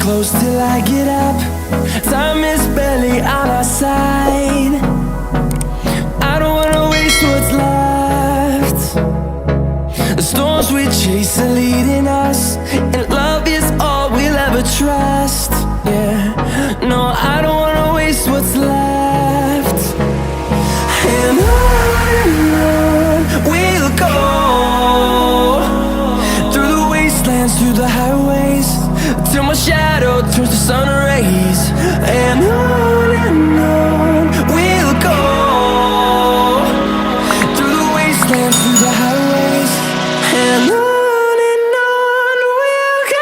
close till I get up. Time is barely on our side. I don't wanna waste what's left. The storms we chase are leading us, and love is all we'll ever trust. Yeah, no, I don't wanna waste what's left. And on we'll go, through the wastelands, through the highways, till my shadow turns to sun rays. And on we'll go, through the wastelands, through the highways, and on we'll go.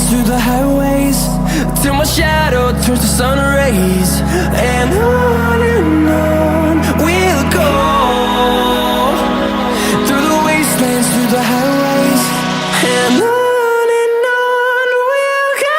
Through the highways, till my shadow turns to sun rays. And on we'll go, through the wastelands, through the highways, and on we'll go.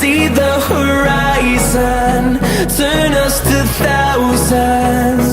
See the horizon, turn us to thousands.